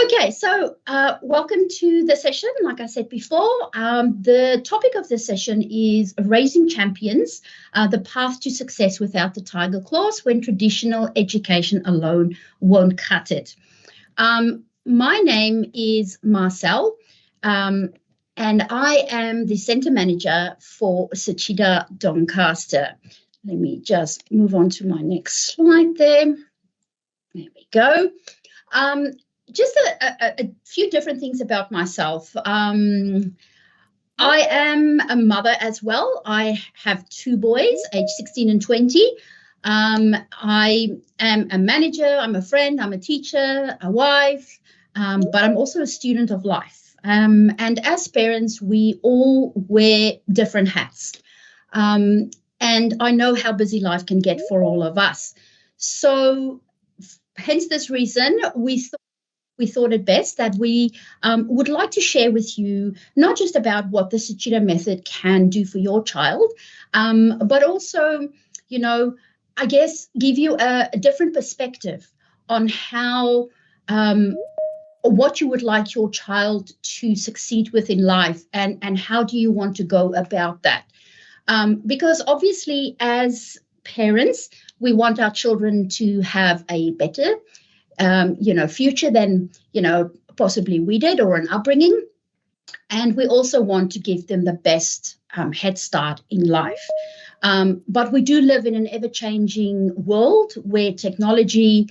Okay, so welcome to the session. Like I said before, the topic of this session is Raising Champions, the path to success without the tiger claws when traditional education alone won't cut it. My name is Marcelle, and I am the Centre Manager for SHICHIDA Doncaster. Let me just move on to my next slide there. There we go. Just a few different things about myself. I am a mother as well. I have two boys, aged 16 and 20. I am a manager, I'm a friend, I'm a teacher, a wife, but I'm also a student of life. And as parents, we all wear different hats. And I know how busy life can get for all of us. So hence this reason, we thought it best that we would like to share with you not just about what the SHICHIDA Method can do for your child, but also, I guess, give you a different perspective on how, what you would like your child to succeed with in life and how do you want to go about that. Because obviously as parents, we want our children to have a better future than, possibly we did or an upbringing. And we also want to give them the best head start in life. But we do live in an ever-changing world where technology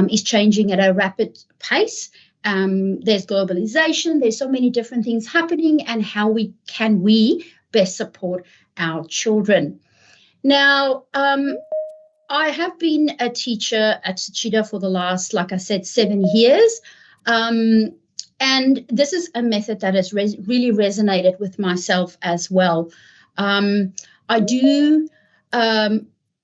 is changing at a rapid pace. There's globalization, there's so many different things happening, and how can we best support our children. Now, I have been a teacher at SHICHIDA for the last, like I said, 7 years. And this is a method that has really resonated with myself as well. I do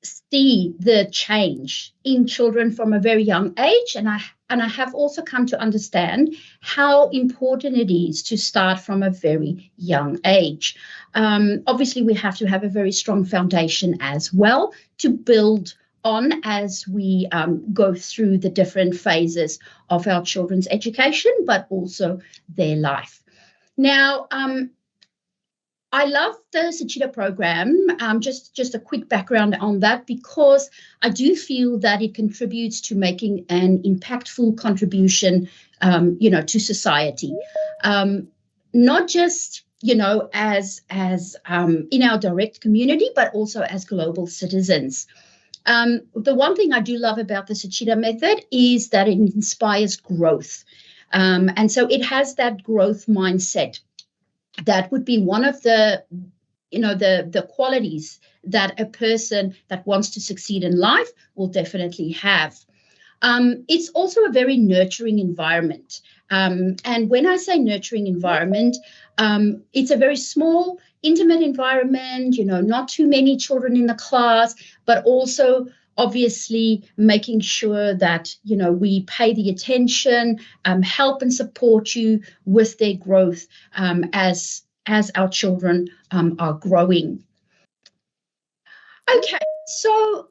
see the change in children from a very young age. And I have also come to understand how important it is to start from a very young age. Obviously, we have to have a very strong foundation as well to build on as we go through the different phases of our children's education, but also their life. Now, I love the SHICHIDA program. Just a quick background on that, because I do feel that it contributes to making an impactful contribution, to society, not just as in our direct community, but also as global citizens. The one thing I do love about the SHICHIDA Method is that it inspires growth, and so it has that growth mindset. That would be one of the qualities that a person that wants to succeed in life will definitely have. It's also a very nurturing environment. And when I say nurturing environment, it's a very small, intimate environment, not too many children in the class, but also obviously making sure that, we pay the attention, help and support you with their growth as our children are growing. Okay, so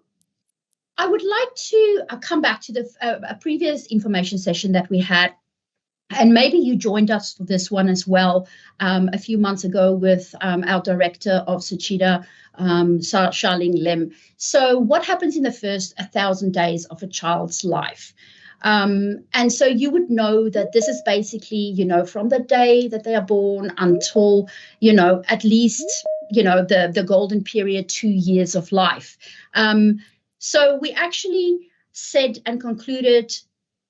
I would like to come back to a previous information session that we had. And maybe you joined us for this one as well a few months ago with our director of SHICHIDA, Charlene Lim. So what happens in the first 1,000 days of a child's life? And so you would know that this is basically, from the day that they are born until, at least, the golden period, 2 years of life. So we actually said and concluded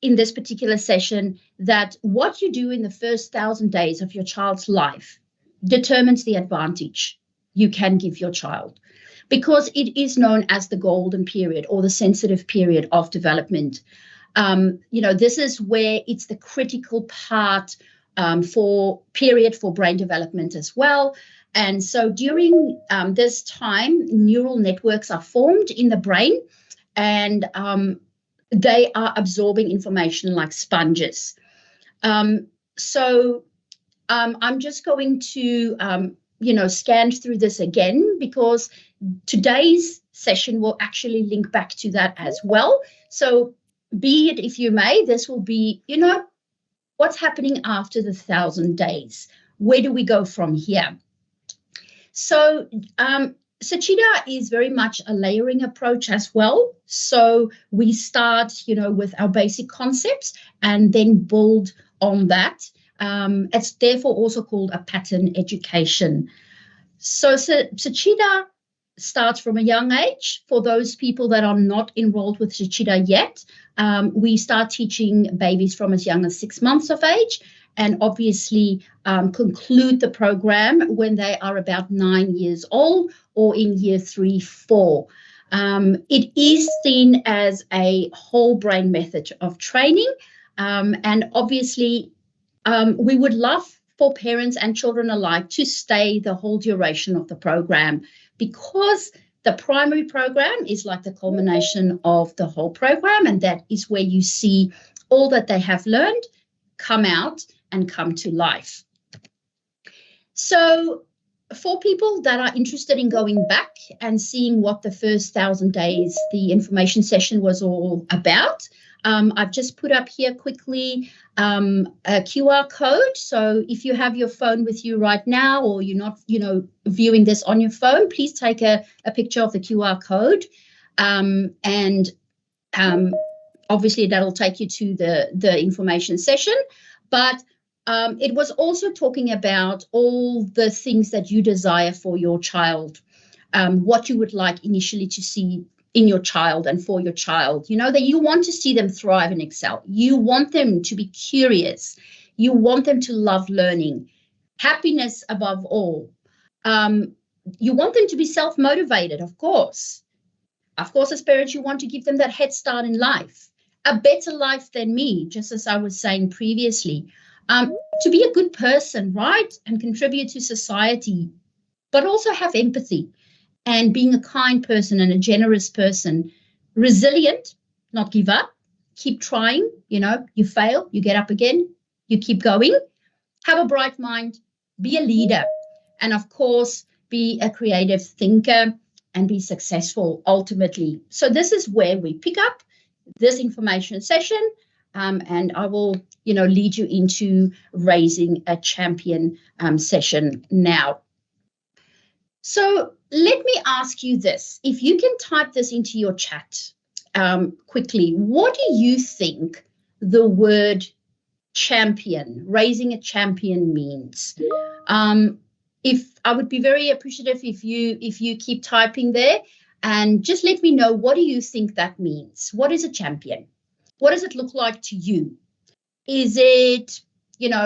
in this particular session that what you do in the first 1,000 days of your child's life determines the advantage you can give your child, because it is known as the golden period or the sensitive period of development. This is where it's the critical part for brain development as well. And so during this time, neural networks are formed in the brain, and they are absorbing information like sponges. So I'm just going to, scan through this again, because today's session will actually link back to that as well. So be it if you may, this will be, what's happening after the 1,000 days? Where do we go from here? So SHICHIDA is very much a layering approach as well. So we start, with our basic concepts and then build on that. It's therefore also called a pattern education. So SHICHIDA starts from a young age. For those people that are not enrolled with SHICHIDA yet, we start teaching babies from as young as 6 months of age, and obviously conclude the program when they are about 9 years old or in year 3, 4. It is seen as a whole brain method of training, and obviously we would love for parents and children alike to stay the whole duration of the program, because the primary program is like the culmination of the whole program, and that is where you see all that they have learned come out and come to life. So for people that are interested in going back and seeing what the first 1,000 days, the information session was all about, I've just put up here quickly a QR code. So if you have your phone with you right now, or you're not, viewing this on your phone, please take a picture of the QR code. And obviously that'll take you to the information session. But it was also talking about all the things that you desire for your child, what you would like initially to see in your child and for your child, that you want to see them thrive and excel. You want them to be curious. You want them to love learning, happiness above all. You want them to be self-motivated, of course. Of course, as parents, you want to give them that head start in life, a better life than me, just as I was saying previously. To be a good person, right, and contribute to society, but also have empathy and being a kind person and a generous person, resilient, not give up, keep trying, you fail, you get up again, you keep going, have a bright mind, be a leader, and of course, be a creative thinker and be successful ultimately. So this is where we pick up this information session, and I will, lead you into raising a champion session now. So let me ask you this. If you can type this into your chat quickly, what do you think the word champion, raising a champion, means? If I would be very appreciative if you keep typing there, and just let me know, what do you think that means? What is a champion? What does it look like to you? Is it,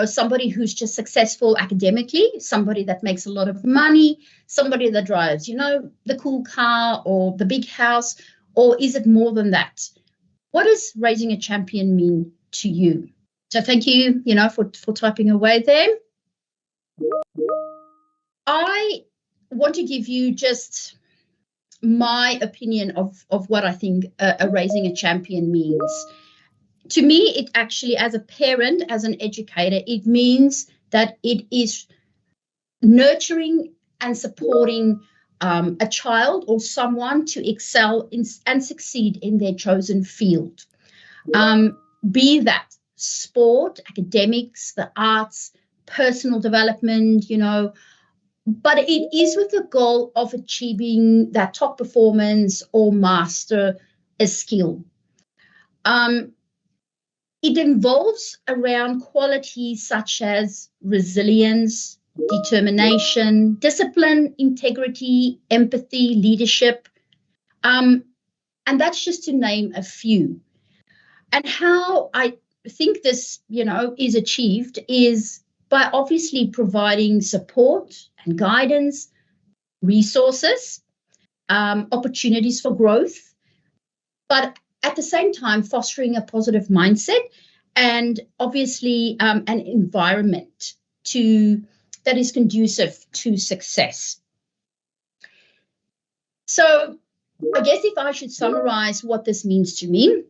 somebody who's just successful academically, somebody that makes a lot of money, somebody that drives, the cool car or the big house, or is it more than that? What does raising a champion mean to you? So thank you, for typing away there. I want to give you just my opinion of what I think raising a champion means. To me, it actually, as a parent, as an educator, it means that it is nurturing and supporting a child or someone to excel and succeed in their chosen field. Be that sport, academics, the arts, personal development, but it is with the goal of achieving that top performance or master a skill. It involves around qualities such as resilience, determination, discipline, integrity, empathy, leadership. And that's just to name a few. And how I think this, is achieved is by obviously providing support and guidance, resources, opportunities for growth, but at the same time fostering a positive mindset and obviously an environment that is conducive to success. So I guess if I should summarize what this means to me,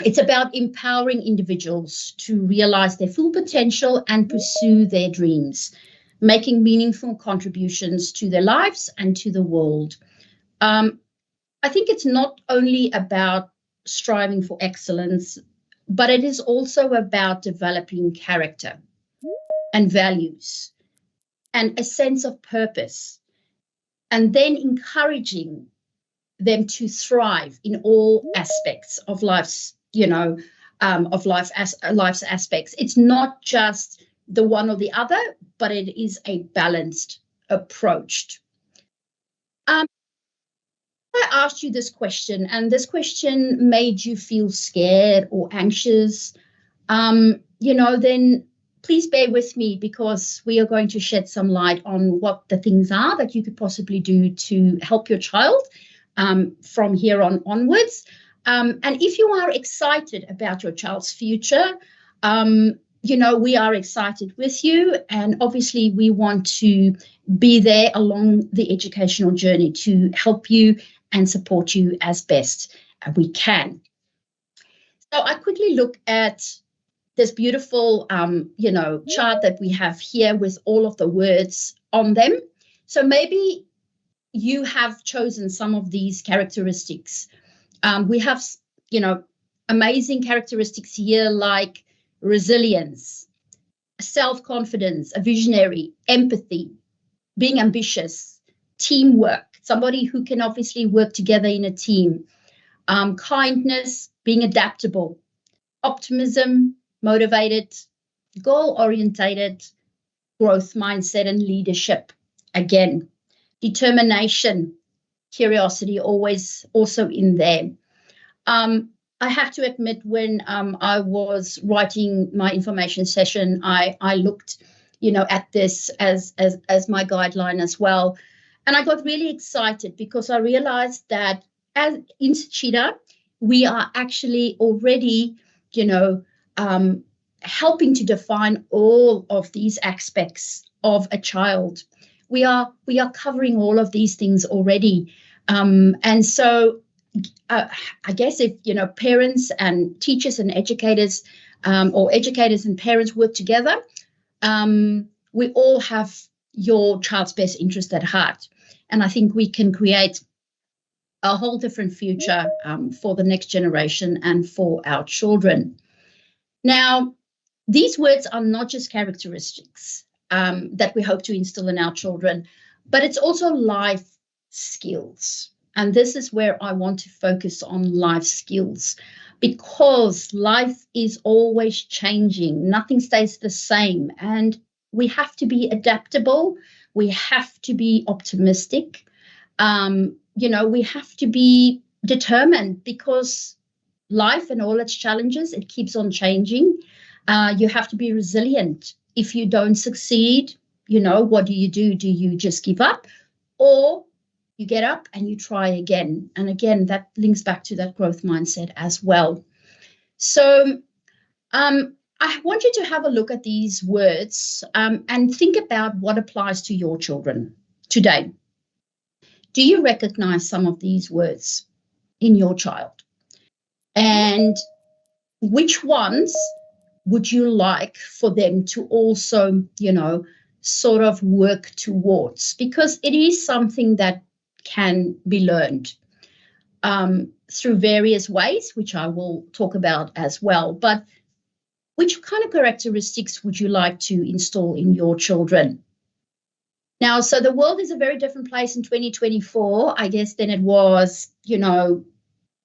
it's about empowering individuals to realize their full potential and pursue their dreams, making meaningful contributions to their lives and to the world. I think it's not only about striving for excellence, but it is also about developing character and values and a sense of purpose, and then encouraging them to thrive in all aspects of life's, life's aspects. It's not just the one or the other, but it is a balanced approach. I asked you this question, and this question made you feel scared or anxious, then please bear with me, because we are going to shed some light on what the things are that you could possibly do to help your child from here on onwards. And if you are excited about your child's future, we are excited with you, and obviously we want to be there along the educational journey to help you and support you as best we can. So I quickly look at this beautiful, chart that we have here with all of the words on them. So maybe you have chosen some of these characteristics. We have, amazing characteristics here like resilience, self-confidence, a visionary, empathy, being ambitious, teamwork, somebody who can obviously work together in a team, kindness, being adaptable, optimism, motivated, goal-orientated, growth mindset, and leadership. Again, determination, curiosity, always also in there. I have to admit, when I was writing my information session, I looked, at this as my guideline as well. And I got really excited because I realized that as in SHICHIDA, we are actually already, helping to define all of these aspects of a child. We are covering all of these things already. And so I guess if, parents and teachers and educators, or educators and parents work together, we all have your child's best interest at heart. And I think we can create a whole different future for the next generation and for our children. Now, these words are not just characteristics that we hope to instill in our children, but it's also life skills. And this is where I want to focus on life skills, because life is always changing. Nothing stays the same. And we have to be adaptable. We have to be optimistic. We have to be determined, because life and all its challenges, it keeps on changing. You have to be resilient. If you don't succeed, what do? Do you just give up, or you get up and you try again? And again, that links back to that growth mindset as well. So I want you to have a look at these words and think about what applies to your children today. Do you recognize some of these words in your child? And which ones would you like for them to also, sort of work towards? Because it is something that can be learned through various ways, which I will talk about as well. But which kind of characteristics would you like to install in your children? Now, so the world is a very different place in 2024, I guess, than it was,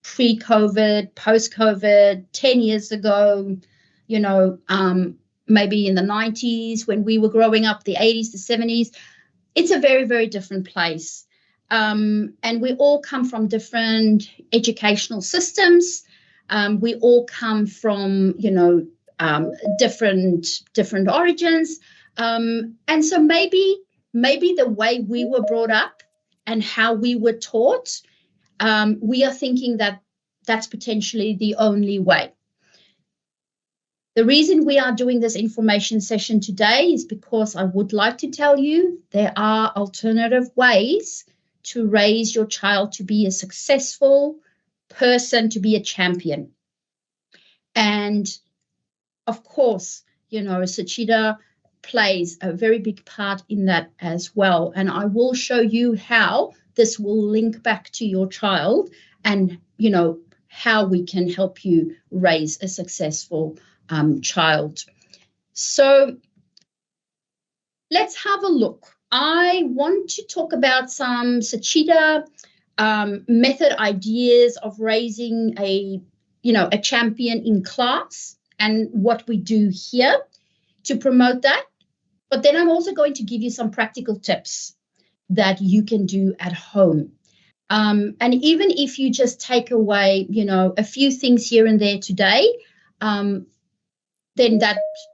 pre-COVID, post-COVID, 10 years ago, maybe in the 90s when we were growing up, the 80s, the 70s. It's a very, very different place. And we all come from different educational systems. We all come from, different origins. And so maybe the way we were brought up and how we were taught, we are thinking that that's potentially the only way. The reason we are doing this information session today is because I would like to tell you there are alternative ways to raise your child to be a successful person, to be a champion. And of course, SHICHIDA plays a very big part in that as well. And I will show you how this will link back to your child and, how we can help you raise a successful child. So let's have a look. I want to talk about some SHICHIDA method ideas of raising a champion in class and what we do here to promote that. But then I'm also going to give you some practical tips that you can do at home. And even if you just take away, a few things here and there today, then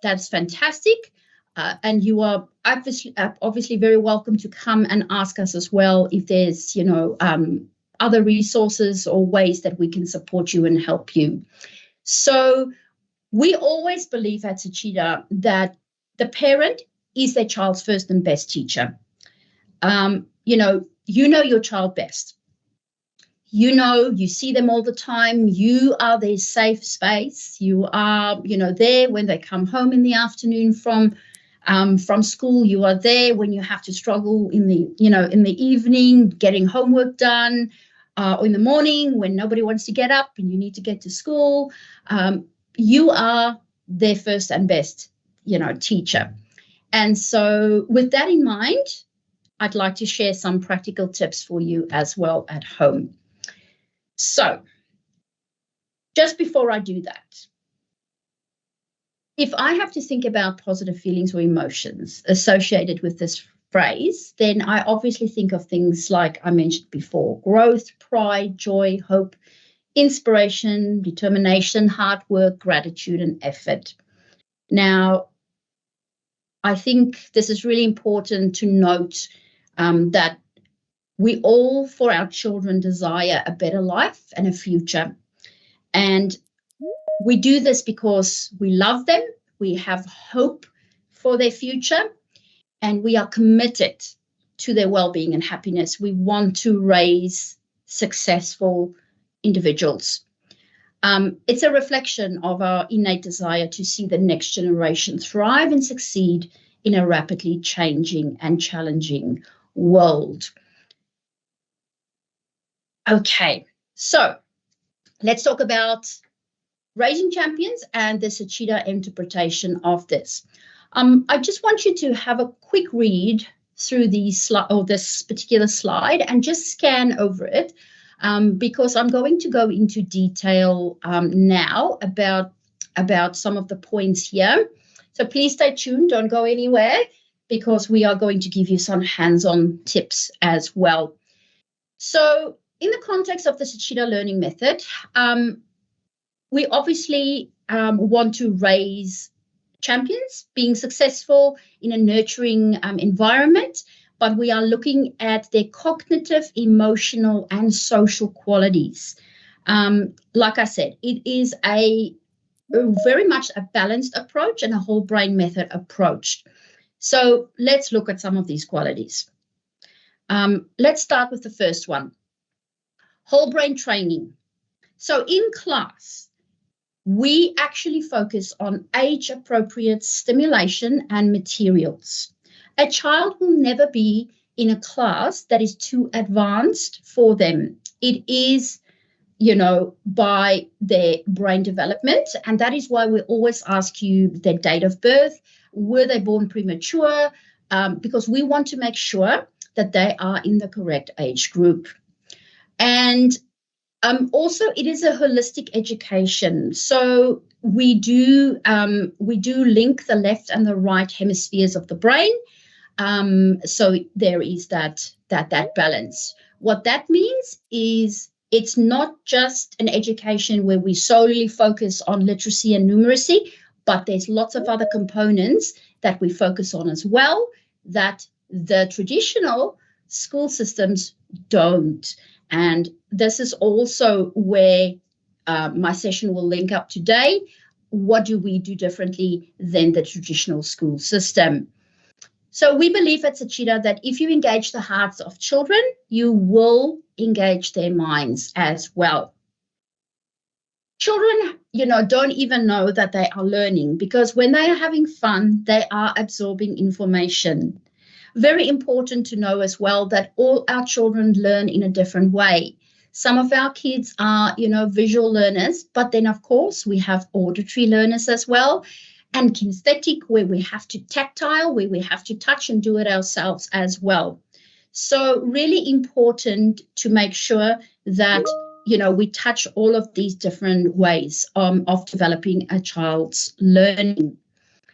that's fantastic. And you are obviously very welcome to come and ask us as well if there's, other resources or ways that we can support you and help you. So we always believe at SHICHIDA that the parent is their child's first and best teacher. You know your child best. You see them all the time. You are their safe space. You are, there when they come home in the afternoon from school. You are there when you have to struggle in the evening, getting homework done, or in the morning when nobody wants to get up and you need to get to school. You are their first and best, teacher. And so with that in mind, I'd like to share some practical tips for you as well at home. So just before I do that, if I have to think about positive feelings or emotions associated with this phrase, then I obviously think of things like I mentioned before: growth, pride, joy, hope, inspiration, determination, hard work, gratitude, and effort. Now, I think this is really important to note that we all, for our children, desire a better life and a future. And we do this because we love them, we have hope for their future, and we are committed to their well-being and happiness. We want to raise successful individuals. It's a reflection of our innate desire to see the next generation thrive and succeed in a rapidly changing and challenging world. Okay, so let's talk about raising champions and the SHICHIDA interpretation of this. I just want you to have a quick read through this particular slide and just scan over it, because I'm going to go into detail now about some of the points here. So please stay tuned, don't go anywhere, because we are going to give you some hands-on tips as well. So in the context of the SHICHIDA learning method, we obviously want to raise champions being successful in a nurturing environment, but we are looking at their cognitive, emotional, and social qualities. Like I said, it is very much a balanced approach and a whole brain method approach. So let's look at some of these qualities. Let's start with the first one. Whole brain training. So in class, we actually focus on age-appropriate stimulation and materials. A child will never be in a class that is too advanced for them. It is, by their brain development, and that is why we always ask you their date of birth. Were they born premature? Because we want to make sure that they are in the correct age group. And also, it is a holistic education. So we do link the left and the right hemispheres of the brain. So there is that balance. What that means is it's not just an education where we solely focus on literacy and numeracy, but there's lots of other components that we focus on as well that the traditional school systems don't. And this is also where my session will link up today. What do we do differently than the traditional school system? So we believe at SHICHIDA that if you engage the hearts of children, you will engage their minds as well. Children, don't even know that they are learning, because when they are having fun, they are absorbing information. Very important to know as well that all our children learn in a different way. Some of our kids are, visual learners, but then, of course, we have auditory learners as well, and kinesthetic, where we have to tactile, where we have to touch and do it ourselves as well. So really important to make sure that, we touch all of these different ways of developing a child's learning.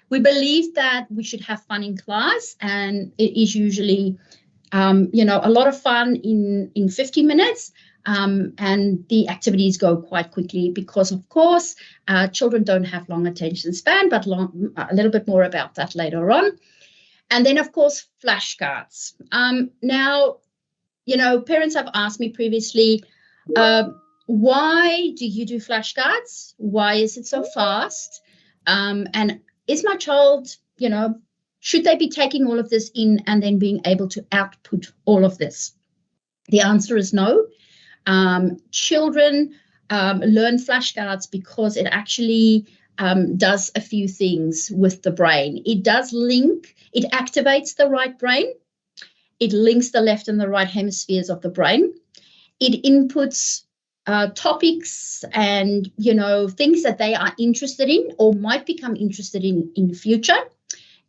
We believe that we should have fun in class, and it is usually, a lot of fun in 50 minutes. And the activities go quite quickly because, of course, children don't have long attention span, but a little bit more about that later on. And then, of course, flashcards. Now, parents have asked me previously, why do you do flashcards? Why is it so fast? And is my child, should they be taking all of this in and then being able to output all of this? The answer is no. Children learn flashcards because it actually does a few things with the brain. It does link, it activates the right brain. It links the left and the right hemispheres of the brain. It inputs topics and, things that they are interested in or might become interested in the future.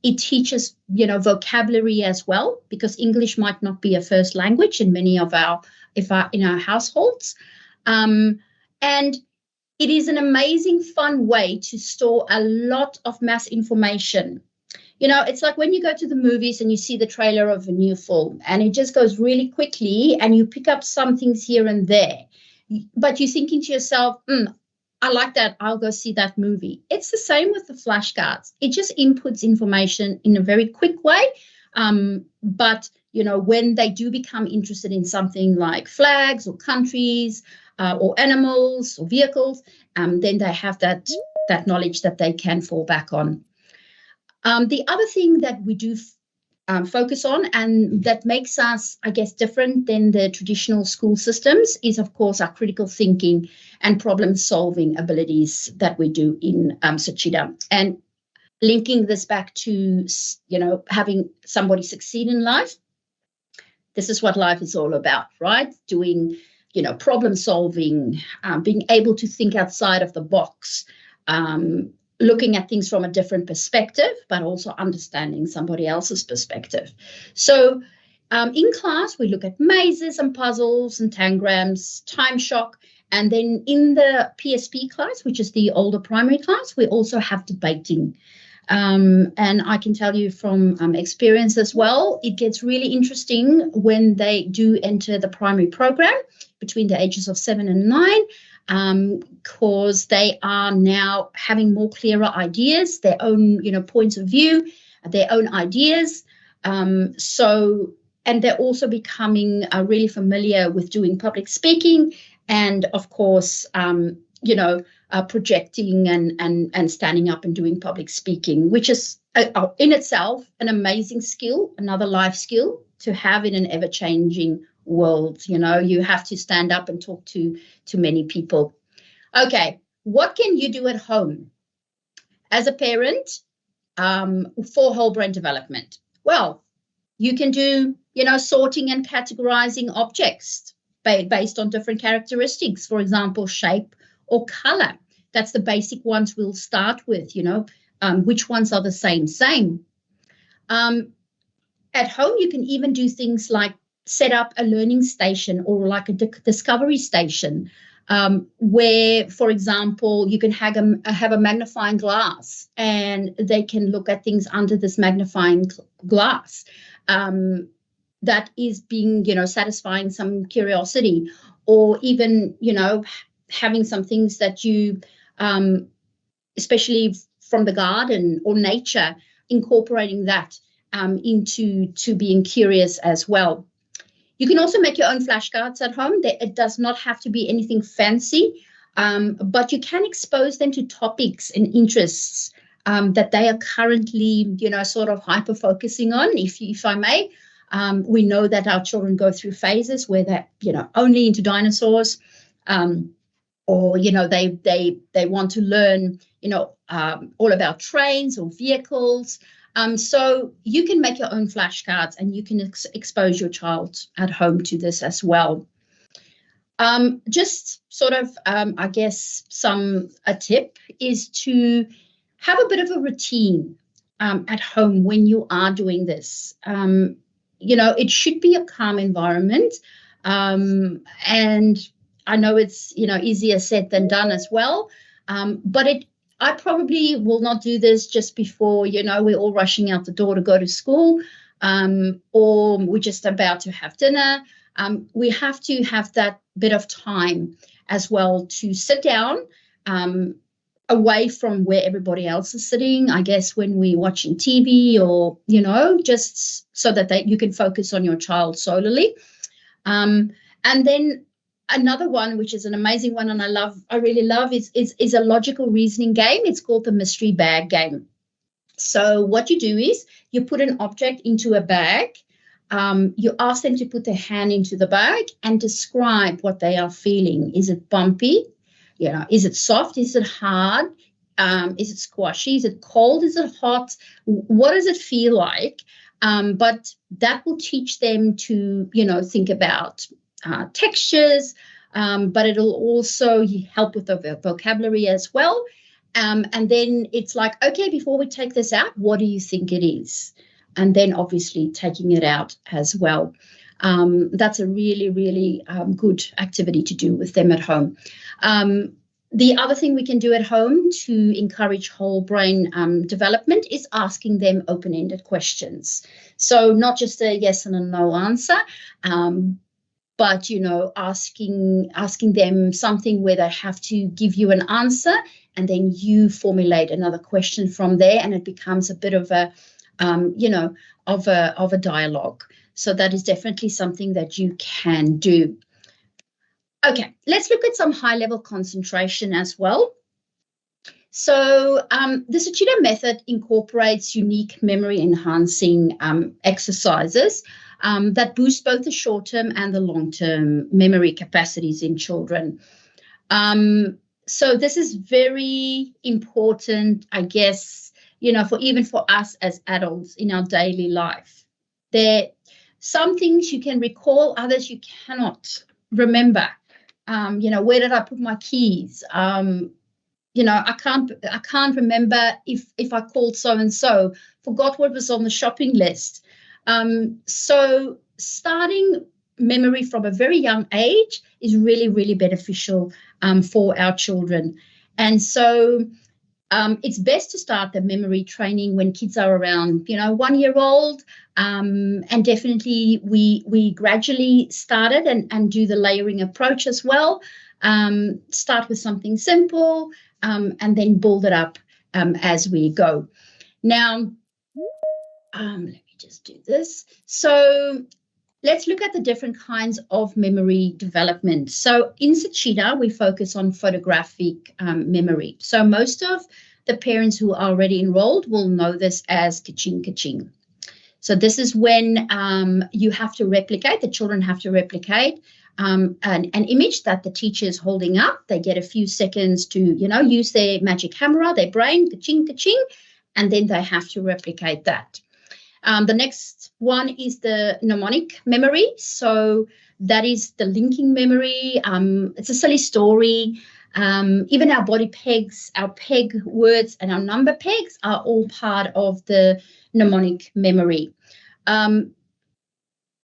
It teaches, vocabulary as well, because English might not be a first language in many of in our households. And it is an amazing, fun way to store a lot of mass information. It's like when you go to the movies and you see the trailer of a new film and it just goes really quickly and you pick up some things here and there, but you're thinking to yourself, I like that, I'll go see that movie. It's the same with the flashcards. It just inputs information in a very quick way. But, when they do become interested in something like flags or countries or animals or vehicles, then they have that knowledge that they can fall back on. The other thing that we do focus on and that makes us, I guess, different than the traditional school systems is, of course, our critical thinking and problem-solving abilities that we do in SHICHIDA. And linking this back to, having somebody succeed in life, this is what life is all about, right? Doing, problem-solving, being able to think outside of the box, looking at things from a different perspective, but also understanding somebody else's perspective. So in class, we look at mazes and puzzles and tangrams, time shock. And then in the PSP class, which is the older primary class, we also have debating. And I can tell you from experience as well, it gets really interesting when they do enter the primary program between the ages of 7 and 9. Because they are now having more clearer ideas, their own, points of view, their own ideas. And they're also becoming really familiar with doing public speaking and, of course, projecting and standing up and doing public speaking, which is in itself an amazing skill, another life skill to have in an ever-changing world. You have to stand up and talk to many people. Okay, what can you do at home as a parent for whole brain development? Well, you can do, sorting and categorizing objects based on different characteristics, for example, shape or color. That's the basic ones we'll start with, which ones are the same. At home, you can even do things like set up a learning station or like a discovery station where, for example, you can have a magnifying glass and they can look at things under this magnifying glass that is being, satisfying some curiosity, or even, having some things that you, especially from the garden or nature, incorporating that into being curious as well. You can also make your own flashcards at home. It does not have to be anything fancy, but you can expose them to topics and interests that they are currently, sort of hyper-focusing on, if I may. We know that our children go through phases where they're, only into dinosaurs, or, they want to learn, all about trains or vehicles. So you can make your own flashcards and you can expose your child at home to this as well. Just sort of, I guess, a tip is to have a bit of a routine at home when you are doing this. It should be a calm environment. And I know it's, easier said than done as well. But I probably will not do this just before, we're all rushing out the door to go to school, or we're just about to have dinner. We have to have that bit of time as well to sit down, away from where everybody else is sitting, I guess, when we're watching TV, or, just so that you can focus on your child solely. And then another one, which is an amazing one, and I really love, is a logical reasoning game. It's called the mystery bag game. So what you do is you put an object into a bag. You ask them to put their hand into the bag and describe what they are feeling. Is it bumpy? Is it soft? Is it hard? Is it squashy? Is it cold? Is it hot? What does it feel like? But that will teach them to, think about textures, but it'll also help with the vocabulary as well. And then it's like, okay, before we take this out, what do you think it is? And then obviously taking it out as well. That's a really, really good activity to do with them at home. The other thing we can do at home to encourage whole brain development is asking them open-ended questions. So not just a yes and a no answer, but, asking them something where they have to give you an answer, and then you formulate another question from there, and it becomes a bit of a, of a dialogue. So that is definitely something that you can do. Okay, let's look at some high-level concentration as well. So the SHICHIDA method incorporates unique memory-enhancing exercises that boost both the short-term and the long-term memory capacities in children. So this is very important, I guess, for us as adults in our daily life. There some things you can recall, others you cannot remember. Where did I put my keys? I can't remember if I called so-and-so, forgot what was on the shopping list. So starting memory from a very young age is really, really beneficial for our children. And so it's best to start the memory training when kids are around, 1 year old. And definitely we gradually started and do the layering approach as well. Start with something simple and then build it up as we go. Now, let me just do this. So let's look at the different kinds of memory development. So in SHICHIDA, we focus on photographic memory. So most of the parents who are already enrolled will know this as ka-ching, ka-ching. So this is when you have to replicate, the children have to replicate an image that the teacher is holding up. They get a few seconds to, use their magic camera, their brain, ka-ching, ka-ching, and then they have to replicate that. The next one is the mnemonic memory. So that is the linking memory. It's a silly story. Even our body pegs, our peg words, and our number pegs are all part of the mnemonic memory. I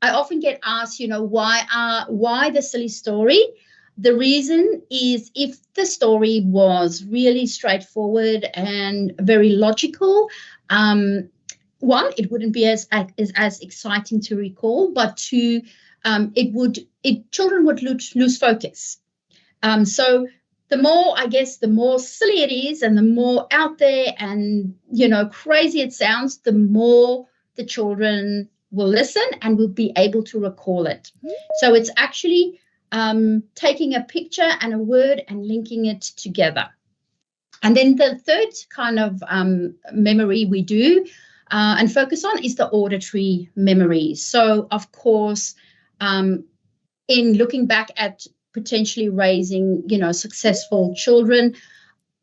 often get asked, why the silly story? The reason is if the story was really straightforward and very logical, one, it wouldn't be as exciting to recall, but two, children would lose focus. So the more silly it is and the more out there and, crazy it sounds, the more the children will listen and will be able to recall it. So it's actually taking a picture and a word and linking it together. And then the third kind of memory we do and focus on is the auditory memory. So, of course, in looking back at potentially raising, successful children,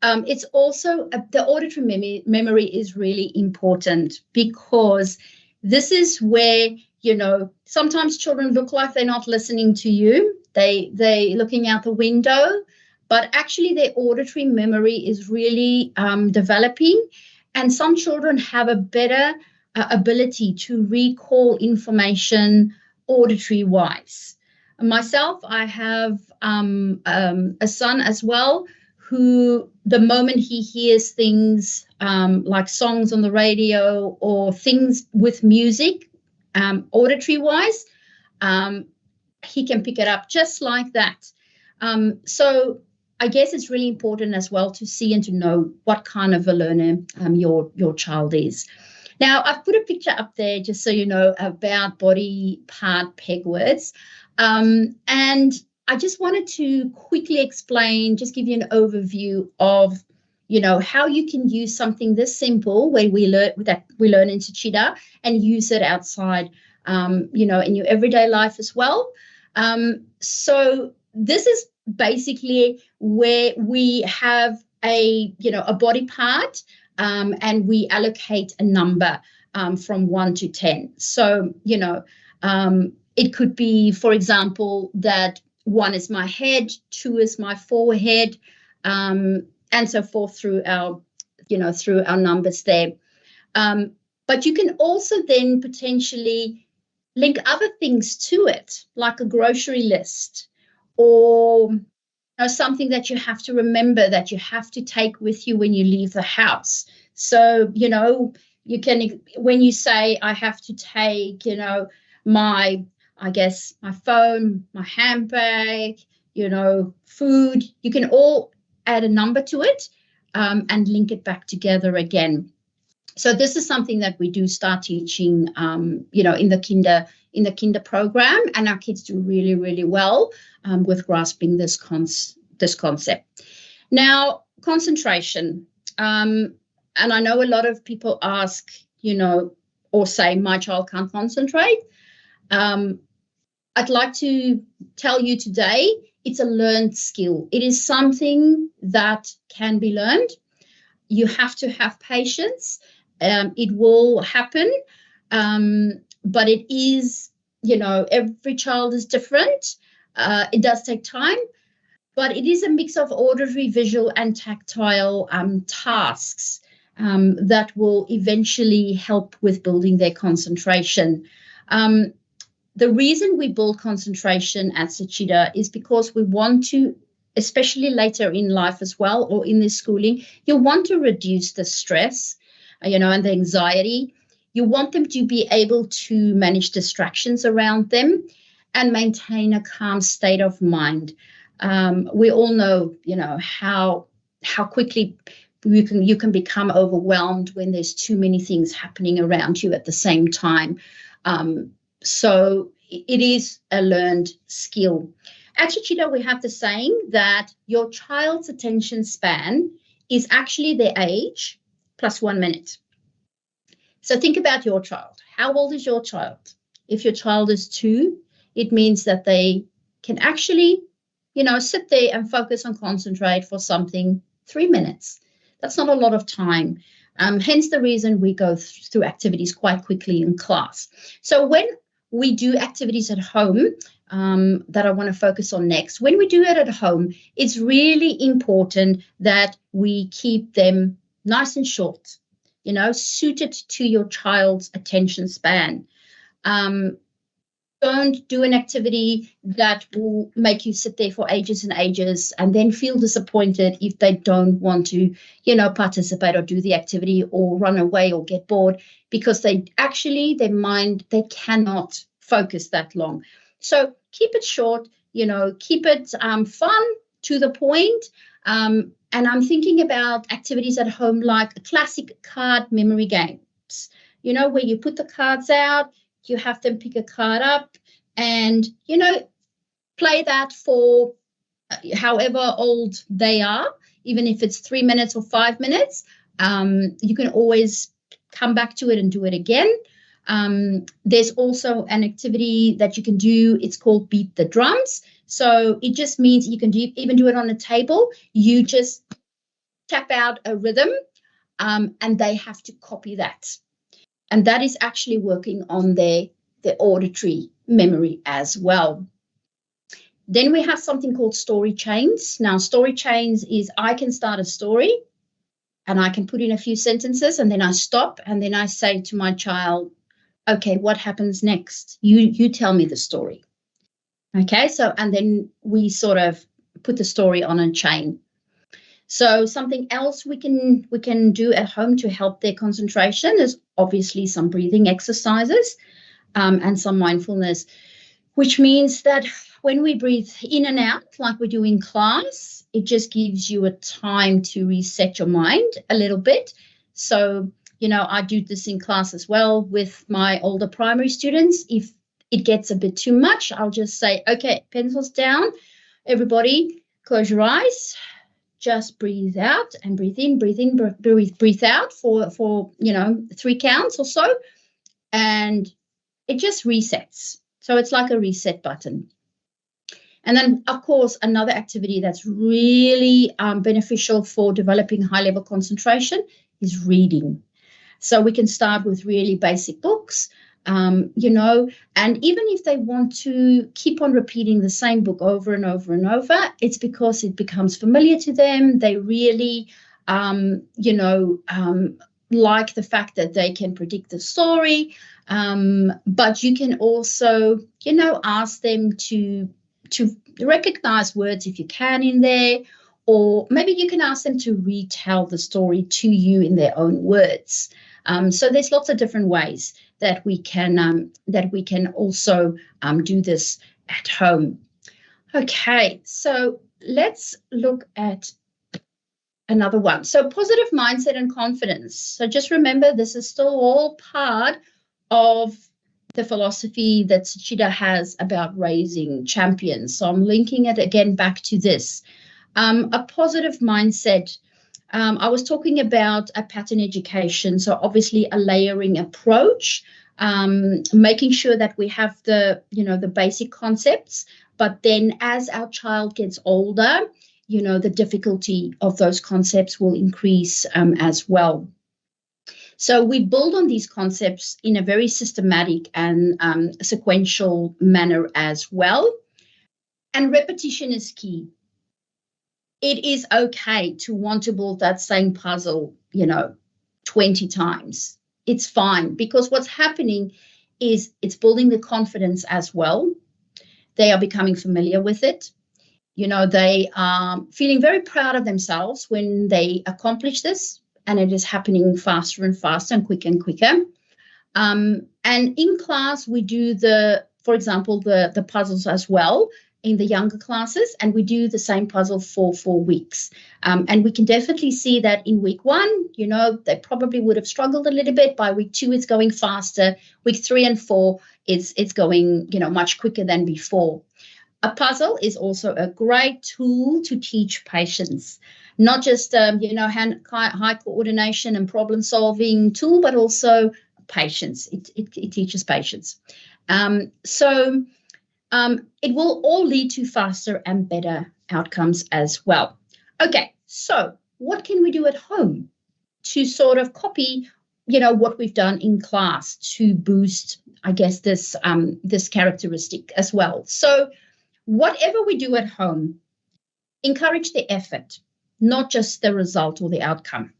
it's also the auditory memory is really important because this is where, sometimes children look like they're not listening to you. They looking out the window, but actually their auditory memory is really developing, and some children have a better ability to recall information auditory wise. Myself, I have a son as well, who the moment he hears things like songs on the radio or things with music, auditory wise, he can pick it up just like that. So I guess it's really important as well to see and to know what kind of a learner your child is. Now, I've put a picture up there just so you know about body part peg words. And I just wanted to quickly explain, just give you an overview of, how you can use something this simple when we learn in SHICHIDA and use it outside, in your everyday life as well. So this is basically where we have a body part, and we allocate a number from 1 to 10. So, it could be, for example, that 1 is my head, 2 is my forehead, and so forth through our numbers there. But you can also then potentially link other things to it, like a grocery list, or something that you have to remember that you have to take with you when you leave the house. So, you can, when you say, I have to take, my phone, my handbag, food, you can all add a number to it and link it back together again. So this is something that we do start teaching, in the kinder program, and our kids do really, really well with grasping this concept. Now, concentration. And I know a lot of people ask, or say, my child can't concentrate. I'd like to tell you today, it's a learned skill. It is something that can be learned. You have to have patience. It will happen, but it is, every child is different. It does take time, but it is a mix of auditory, visual, and tactile tasks that will eventually help with building their concentration. The reason we build concentration at SHICHIDA is because we want to, especially later in life as well, or in the schooling, you want to reduce the stress, and the anxiety. You want them to be able to manage distractions around them and maintain a calm state of mind. We all know, how quickly you can become overwhelmed when there's too many things happening around you at the same time. So it is a learned skill. At SHICHIDA, we have the saying that your child's attention span is actually their age plus 1 minute. So think about your child. How old is your child? If your child is 2, it means that they can actually, sit there and focus and concentrate for something 3 minutes. That's not a lot of time. Hence the reason we go through activities quite quickly in class. So when we do activities at home, that I want to focus on next. When we do it at home, it's really important that we keep them nice and short, suited to your child's attention span. Don't do an activity that will make you sit there for ages and ages and then feel disappointed if they don't want to, participate or do the activity or run away or get bored, because their mind, they cannot focus that long. So keep it short, keep it fun, to the point. And I'm thinking about activities at home like classic card memory games, where you put the cards out, you have them pick a card up and, play that for however old they are, even if it's 3 minutes or 5 minutes. You can always come back to it and do it again. There's also an activity that you can do. It's called Beat the Drums. So it just means you can even do it on a table. You just tap out a rhythm, and they have to copy that. And that is actually working on their auditory memory as well. Then we have something called story chains. Now, story chains is I can start a story and I can put in a few sentences and then I stop and then I say to my child, okay, what happens next? You tell me the story. Okay, so and then we sort of put the story on a chain. So something else we can do at home to help their concentration is obviously some breathing exercises and some mindfulness, which means that when we breathe in and out like we do in class, it just gives you a time to reset your mind a little bit. So, I do this in class as well with my older primary students. If it gets a bit too much, I'll just say, okay, pencils down, everybody, close your eyes. Just breathe out and breathe in, breathe out for 3 counts or so, and it just resets. So it's like a reset button. And then, of course, another activity that's really beneficial for developing high-level concentration is reading. So we can start with really basic books, and even if they want to keep on repeating the same book over and over and over, it's because it becomes familiar to them. They really, like the fact that they can predict the story. But you can also, ask them to recognize words if you can in there, or maybe you can ask them to retell the story to you in their own words. So there's lots of different ways that we can also do this at home. Okay, so let's look at another one. So positive mindset and confidence. So just remember, this is still all part of the philosophy that SHICHIDA has about raising champions. So I'm linking it again back to this. A positive mindset. I was talking about a pattern education, so obviously a layering approach, making sure that we have the basic concepts, but then as our child gets older, the difficulty of those concepts will increase as well. So we build on these concepts in a very systematic and sequential manner as well. And repetition is key. It is okay to want to build that same puzzle, 20 times. It's fine, because what's happening is it's building the confidence as well. They are becoming familiar with it. They are feeling very proud of themselves when they accomplish this, and it is happening faster and faster and quicker. And in class, we do for example, the puzzles as well in the younger classes, and we do the same puzzle for 4 weeks. And we can definitely see that in week 1, they probably would have struggled a little bit. By week 2, it's going faster. Week 3 and 4, it's going, much quicker than before. A puzzle is also a great tool to teach patience, not just, high coordination and problem solving tool, but also patience. It teaches patience. It will all lead to faster and better outcomes as well. Okay, so what can we do at home to sort of copy, what we've done in class to boost, I guess, this characteristic as well? So whatever we do at home, encourage the effort, not just the result or the outcome.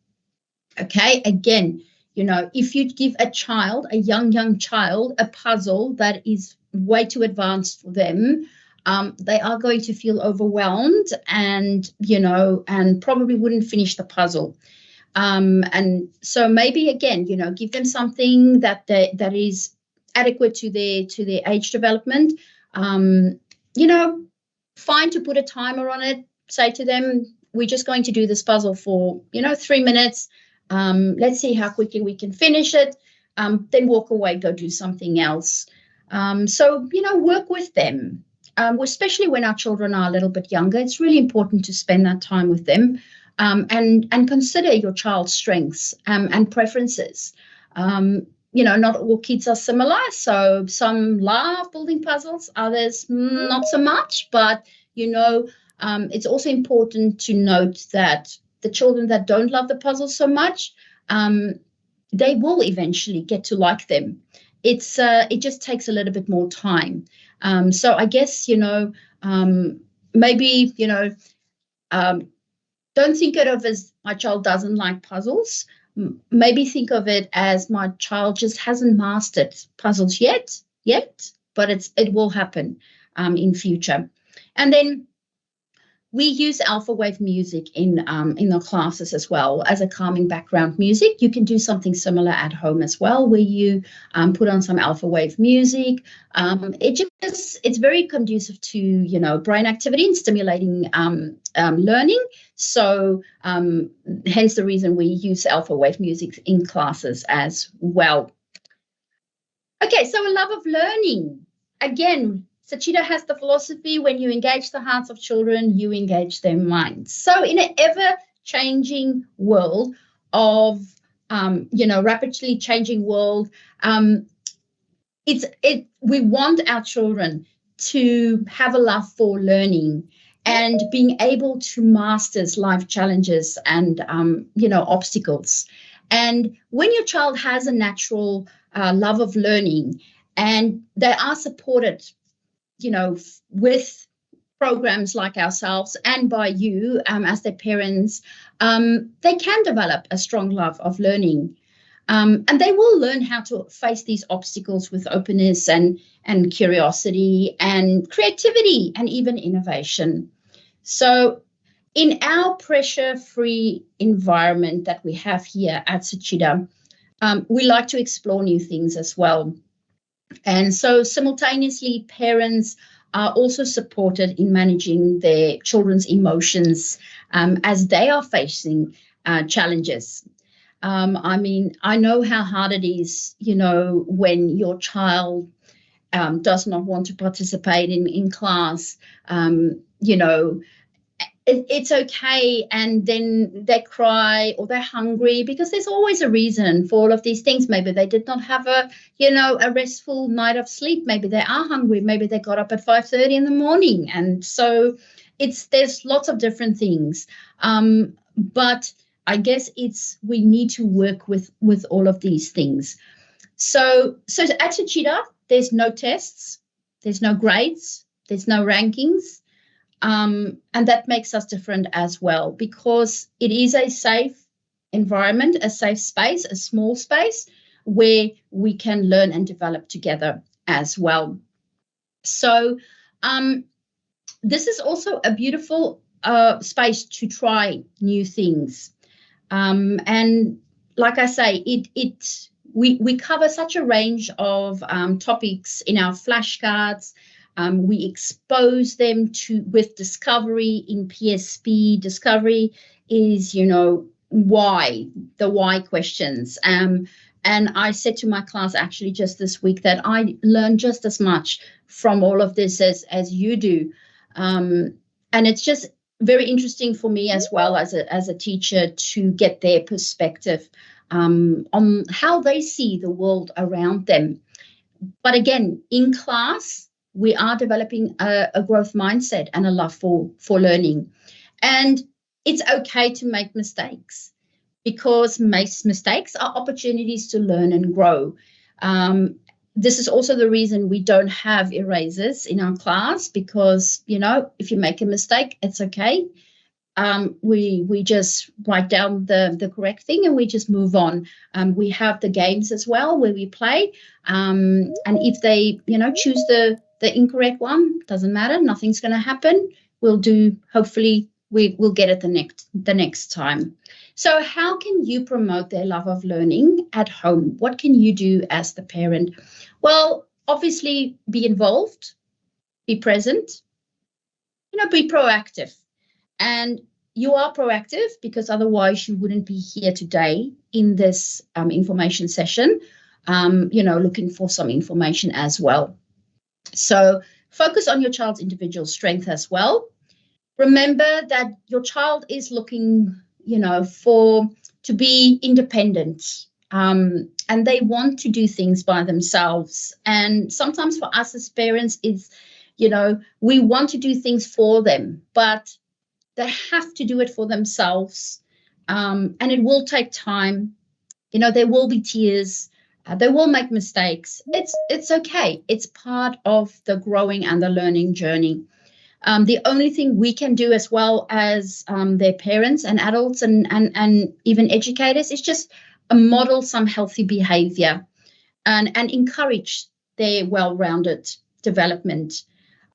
Okay, again, if you give a young child, a puzzle that is way too advanced for them, they are going to feel overwhelmed and probably wouldn't finish the puzzle. And so maybe again, give them something that is adequate to their age development. Fine to put a timer on it. Say to them, we're just going to do this puzzle for 3 minutes. Let's see how quickly we can finish it. Then walk away, go do something else. So work with them, especially when our children are a little bit younger. It's really important to spend that time with them, and consider your child's strengths and preferences. Not all kids are similar, so some love building puzzles, others not so much. But it's also important to note that the children that don't love the puzzles so much, they will eventually get to like them. It just takes a little bit more time. So I guess, Maybe, don't think of it as my child doesn't like puzzles. Maybe think of it as my child just hasn't mastered puzzles yet, but it will happen in future. And then we use alpha wave music in the classes as well as a calming background music. You can do something similar at home as well, where you put on some alpha wave music. It's very conducive to brain activity and stimulating learning. So hence the reason we use alpha wave music in classes as well. Okay, so a love of learning. Again, SHICHIDA has the philosophy, when you engage the hearts of children, you engage their minds. So in an ever-changing world of, rapidly changing world, we want our children to have a love for learning and being able to master life challenges and, obstacles. And when your child has a natural love of learning and they are supported with programs like ourselves and by you as their parents, they can develop a strong love of learning. And they will learn how to face these obstacles with openness and curiosity and creativity and even innovation. So in our pressure-free environment that we have here at SHICHIDA, we like to explore new things as well. And so simultaneously, parents are also supported in managing their children's emotions as they are facing challenges. I know how hard it is, when your child does not want to participate in class, it's okay, and then they cry or they're hungry, because there's always a reason for all of these things. Maybe they did not have a restful night of sleep. Maybe they are hungry. Maybe they got up at 5:30 in the morning, and so there's lots of different things. But I guess we need to work with all of these things. So at SHICHIDA, there's no tests, there's no grades, there's no rankings. And that makes us different as well, because it is a safe environment, a safe space, a small space where we can learn and develop together as well. So this is also a beautiful space to try new things. And like I say, we cover such a range of topics in our flashcards. We expose them with discovery in PSP. Discovery is, the why questions. And I said to my class actually just this week that I learned just as much from all of this as you do. And it's just very interesting for me as well as a teacher to get their perspective on how they see the world around them. But again, in class, we are developing a growth mindset and a love for learning. And it's okay to make mistakes, because mistakes are opportunities to learn and grow. This is also the reason we don't have erasers in our class, because, if you make a mistake, it's okay. We just write down the correct thing and we just move on. We have the games as well where we play. And if they, choose the incorrect one, doesn't matter. Nothing's going to happen. Hopefully we'll get it the next time. So how can you promote their love of learning at home? What can you do as the parent? Well, obviously be involved, be present, be proactive. And you are proactive because otherwise you wouldn't be here today in this information session, looking for some information as well. So focus on your child's individual strength as well. Remember that your child is looking, to be independent, and they want to do things by themselves. And sometimes for us as parents, it's, we want to do things for them, but they have to do it for themselves. And it will take time. There will be tears. They will make mistakes. It's okay. It's part of the growing and the learning journey. The only thing we can do as well as their parents and adults and even educators is just model some healthy behavior and encourage their well-rounded development.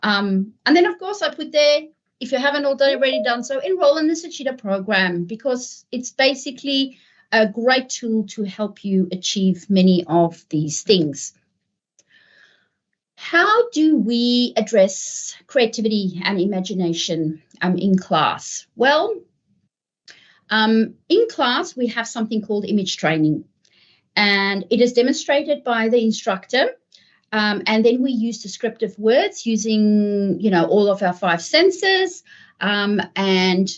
And then, of course, I put there, if you haven't already done so, enroll in the SHICHIDA program, because it's basically a great tool to help you achieve many of these things. How do we address creativity and imagination in class? Well, in class, we have something called image training, and it is demonstrated by the instructor. And then we use descriptive words using, all of our 5 senses, and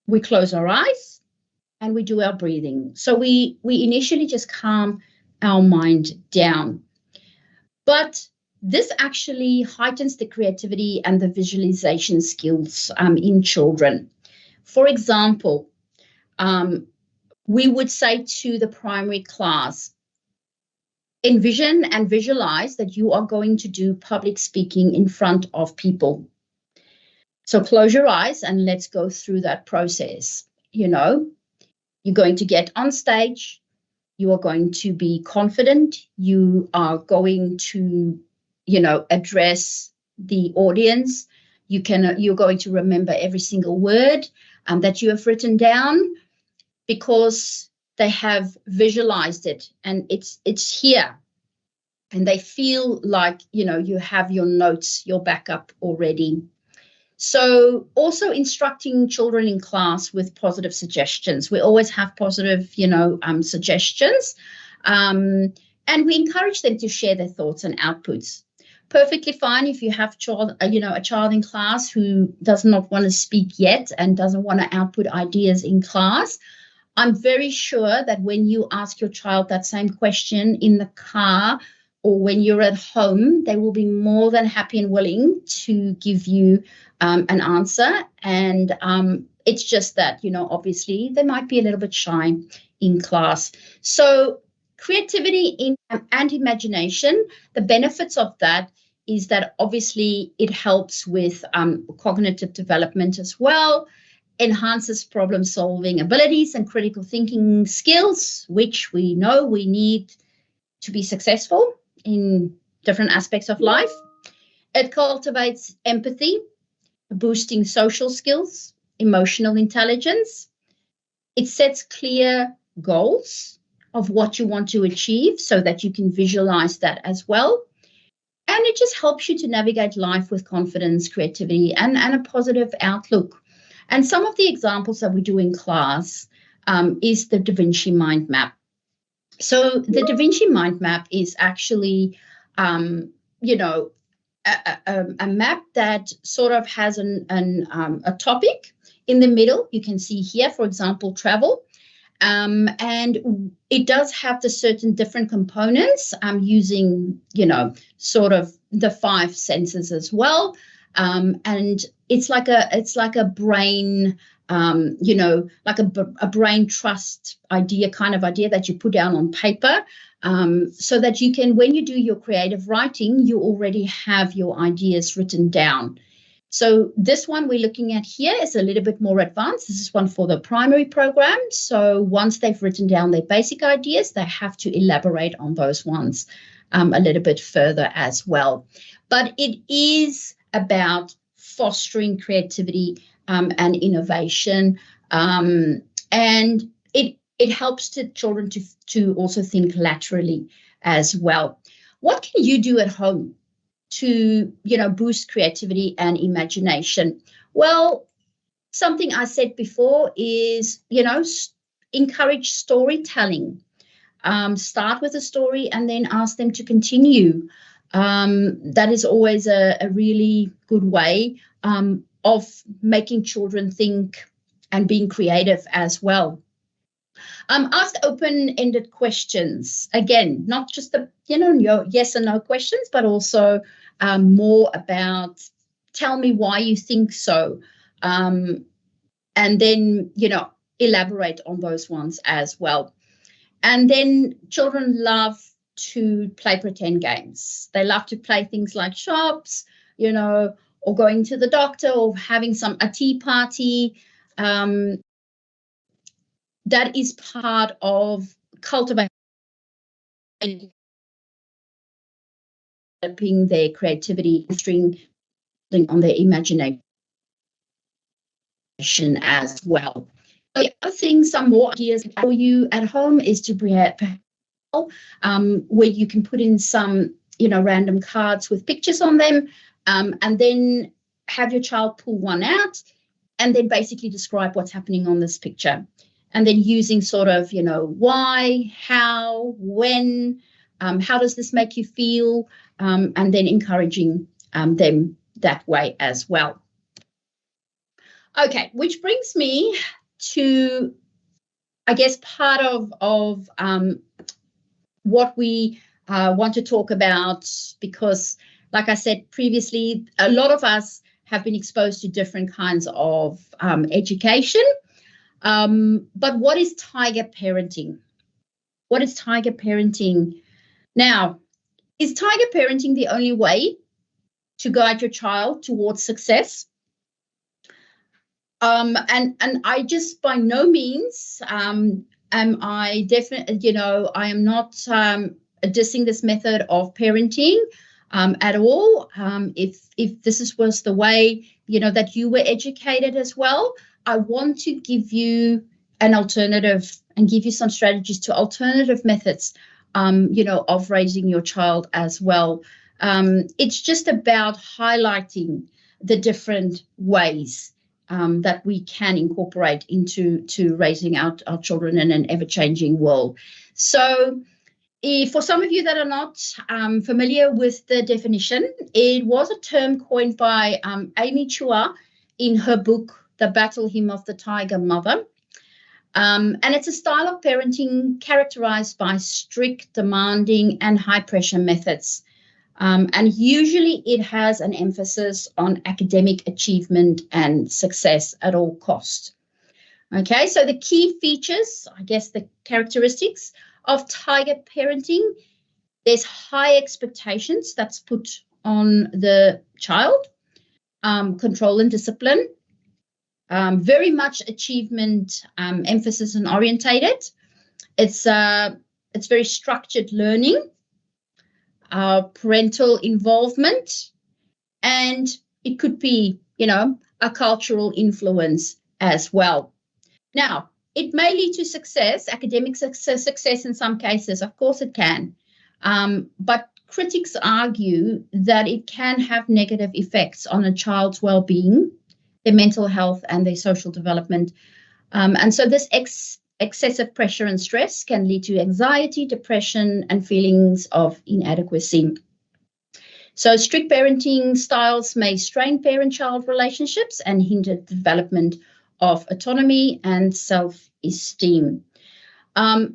we close our eyes and we do our breathing. So we initially just calm our mind down. But this actually heightens the creativity and the visualization skills in children. For example, we would say to the primary class, envision and visualize that you are going to do public speaking in front of people. So close your eyes and let's go through that process. You're going to get on stage. You are going to be confident. You are going to, address the audience. You're going to remember every single word that you have written down, because they have visualized it and it's here, and they feel like, you have your notes, your backup already. So also instructing children in class with positive suggestions. We always have positive, suggestions, and we encourage them to share their thoughts and outputs. Perfectly fine if you have a child in class who does not want to speak yet and doesn't want to output ideas in class. I'm very sure that when you ask your child that same question in the car or when you're at home, they will be more than happy and willing to give you an answer. And it's just that, obviously they might be a little bit shy in class. So creativity and imagination, the benefits of that is that obviously it helps with cognitive development as well, enhances problem-solving abilities and critical thinking skills, which we know we need to be successful in different aspects of life. It cultivates empathy, boosting social skills, emotional intelligence. It sets clear goals of what you want to achieve so that you can visualize that as well. And it just helps you to navigate life with confidence, creativity, and a positive outlook. And some of the examples that we do in class is the Da Vinci mind map. So the Da Vinci mind map is actually, a map that sort of has a topic in the middle. You can see here, for example, travel. And it does have the certain different components using, sort of the 5 senses as well. And it's like a brain, like a brain trust idea, kind of idea that you put down on paper, so that you can, when you do your creative writing, you already have your ideas written down. So this one we're looking at here is a little bit more advanced. This is one for the primary program. So once they've written down their basic ideas, they have to elaborate on those ones a little bit further as well. But it is about fostering creativity and innovation, and it helps the children to also think laterally as well. What can you do at home to, boost creativity and imagination? Well, something I said before is, encourage storytelling. Start with a story and then ask them to continue. That is always a really good way of making children think and being creative as well. Ask open-ended questions. Again, not just the, your yes and no questions, but also more about, tell me why you think so. And then, elaborate on those ones as well. And then children love to play pretend games. They love to play things like shops, or going to the doctor or having a tea party. That is part of cultivating their creativity, on their imagination as well. So the other thing, some more ideas for you at home is to where you can put in some, random cards with pictures on them, and then have your child pull one out and then basically describe what's happening on this picture. And then using sort of, why, how, when, how does this make you feel, and then encouraging them that way as well. Okay, which brings me to, I guess, part of what we want to talk about, because, like I said previously, a lot of us have been exposed to different kinds of education. But what is tiger parenting? What is tiger parenting? Now, is tiger parenting the only way to guide your child towards success? And I just by no means am I definitely, I am not dissing this method of parenting at all. If this was the way, that you were educated as well, I want to give you an alternative and give you some strategies to alternative methods, of raising your child as well. It's just about highlighting the different ways that we can incorporate into raising our children in an ever-changing world. So for some of you that are not familiar with the definition, it was a term coined by Amy Chua in her book, The Battle Hymn of the Tiger Mother. And it's a style of parenting characterized by strict, demanding, and high-pressure methods. And usually it has an emphasis on academic achievement and success at all costs. Okay, so the key features, I guess the characteristics of tiger parenting, there's high expectations that's put on the child, control and discipline, very much achievement emphasis and orientated. It's very structured learning, parental involvement, and it could be, a cultural influence as well. Now, it may lead to success, academic success in some cases. Of course it can. But critics argue that it can have negative effects on a child's well-being, their mental health, and their social development. And so this excessive pressure and stress can lead to anxiety, depression, and feelings of inadequacy. So strict parenting styles may strain parent-child relationships and hinder the development of autonomy and self-esteem. All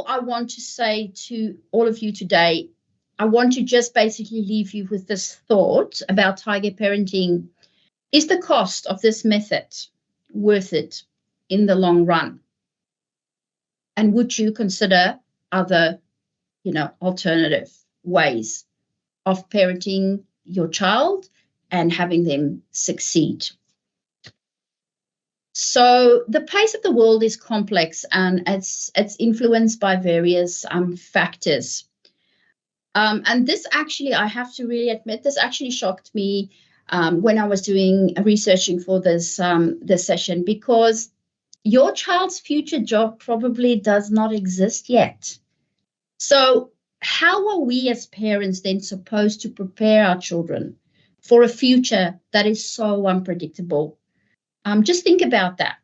I want to say to all of you today, I want to just basically leave you with this thought about tiger parenting. Is the cost of this method worth it in the long run? And would you consider other, alternative ways of parenting your child and having them succeed? So the pace of the world is complex, and it's influenced by various factors. And this actually, I have to really admit, this actually shocked me when I was doing researching for this session, because your child's future job probably does not exist yet. So how are we as parents then supposed to prepare our children for a future that is so unpredictable? Just think about that.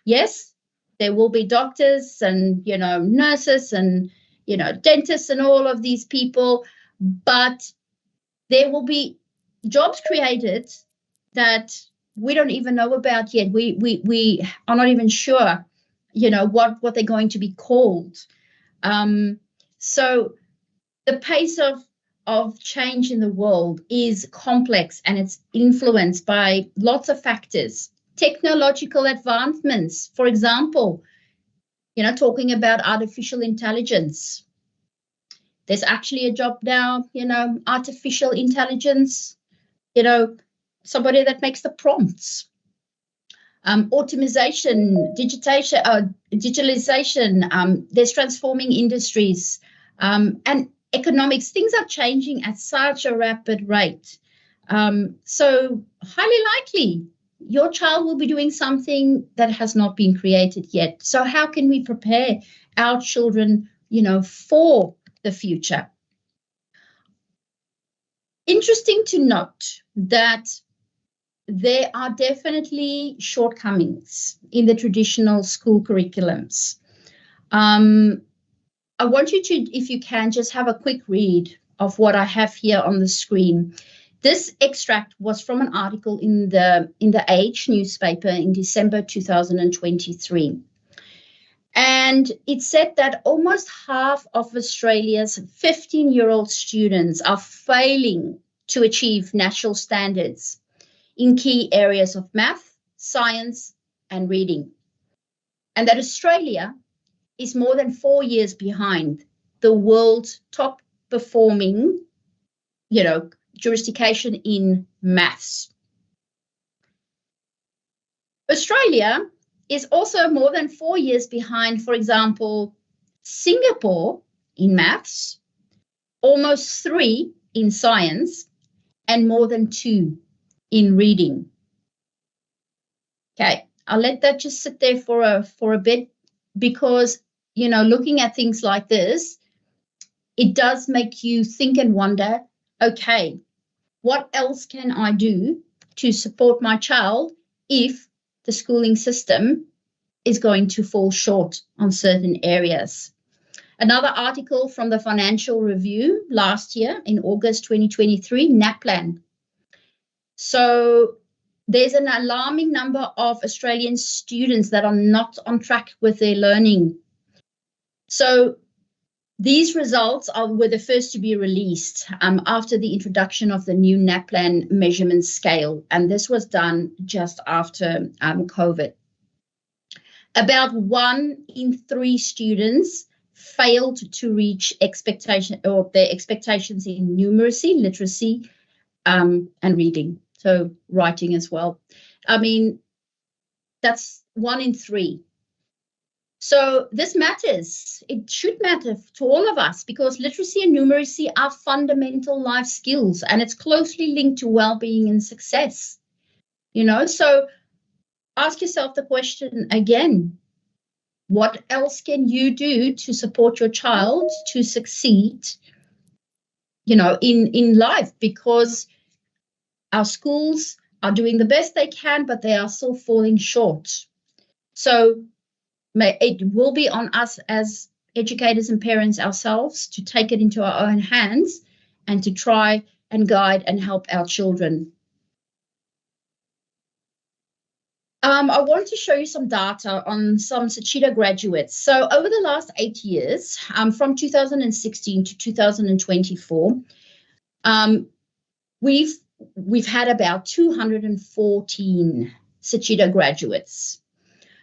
Yes, there will be doctors and, nurses and, dentists and all of these people, but there will be jobs created that we don't even know about yet. We are not even sure, what they're going to be called. So the pace of change in the world is complex, and it's influenced by lots of factors. Technological advancements, for example, talking about artificial intelligence, There's actually a job now, artificial intelligence, somebody that makes the prompts. Automation, digitalization, there's transforming industries, and economics. Things are changing at such a rapid rate. So highly likely your child will be doing something that has not been created yet. So how can we prepare our children, for the future? Interesting to note that there are definitely shortcomings in the traditional school curriculums. I want you to, if you can, just have a quick read of what I have here on the screen. This extract was from an article in the Age newspaper in December 2023. And it said that almost half of Australia's 15-year-old students are failing to achieve national standards in key areas of math, science, and reading. And that Australia is more than 4 years behind the world's top performing, jurisdiction in maths. Australia is also more than 4 years behind, for example, Singapore in maths, almost 3 in science, and more than 2 in reading. Okay, I'll let that just sit there for a bit, because, looking at things like this, it does make you think and wonder, okay, what else can I do to support my child if the schooling system is going to fall short on certain areas? Another article from the Financial Review last year in August 2023, NAPLAN. So there's an alarming number of Australian students that are not on track with their learning. So these results were the first to be released after the introduction of the new NAPLAN measurement scale, and this was done just after COVID. About 1 in 3 students failed to reach their expectations in numeracy, literacy, and reading, so writing as well. I mean, that's 1 in 3. So this matters. It should matter to all of us, because literacy and numeracy are fundamental life skills, and it's closely linked to well-being and success. So ask yourself the question again, what else can you do to support your child to succeed, in life? Because our schools are doing the best they can, but they are still falling short. So it will be on us as educators and parents ourselves to take it into our own hands and to try and guide and help our children. I want to show you some data on some SHICHIDA graduates. So over the last 8 years, from 2016 to 2024, we've had about 214 SHICHIDA graduates.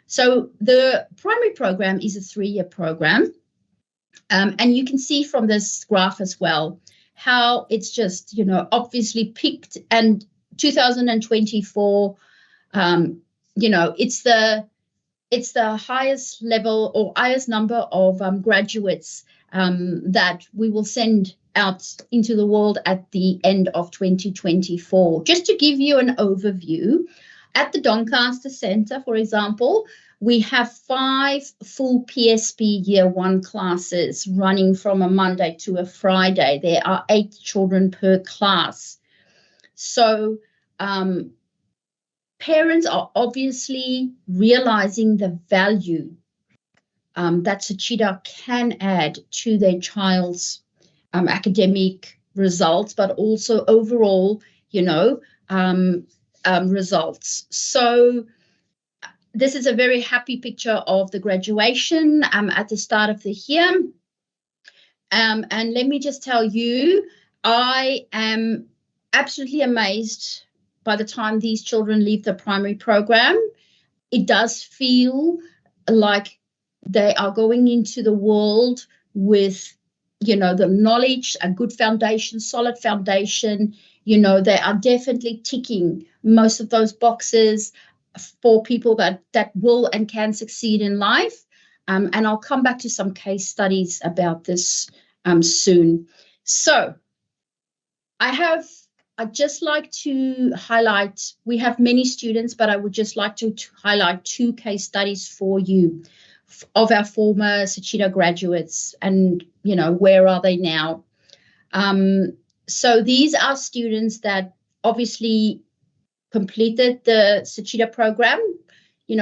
So the primary program is a 3-year program. And you can see from this graph as well how it's just, obviously peaked. And 2024, it's the highest level or highest number of graduates that we will send out into the world at the end of 2024. Just to give you an overview, at the Doncaster Centre, for example, we have 5 full PSP Year 1 classes running from a Monday to a Friday. There are 8 children per class. So parents are obviously realizing the value that SHICHIDA can add to their child's academic results, but also overall, results. So this is a very happy picture of the graduation at the start of the year. And let me just tell you, I am absolutely amazed by the time these children leave the primary program. It does feel like they are going into the world with the knowledge, a good foundation, solid foundation. They are definitely ticking most of those boxes for people that will and can succeed in life. And I'll come back to some case studies about this soon. So I'd just like to highlight, we have many students, but I would just like to highlight 2 case studies for you of our former SHICHIDA graduates, and, where are they now? So these are students that obviously completed the SHICHIDA program,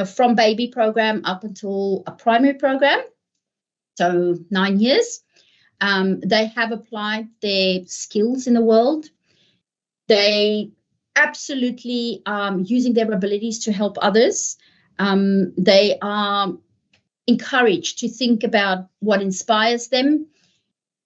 from baby program up until a primary program, so 9 years. They have applied their skills in the world. They absolutely using their abilities to help others. They are encouraged to think about what inspires them.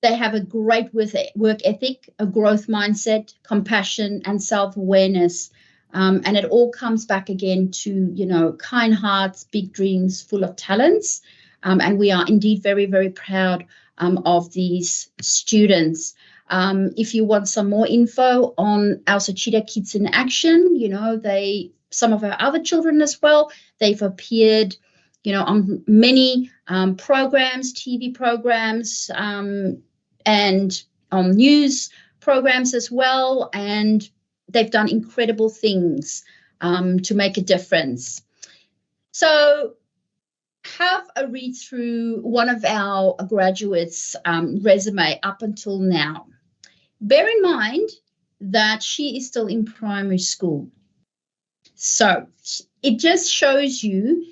They have a great work ethic, a growth mindset, compassion, and self-awareness. And it all comes back again to, kind hearts, big dreams, full of talents. And we are indeed very, very proud of these students. If you want some more info on our SHICHIDA Kids in Action, some of our other children as well, they've appeared, on many programs, TV programs, and on news programs as well. And they've done incredible things to make a difference. So have a read through one of our graduates' resume up until now. Bear in mind that she is still in primary school. So it just shows you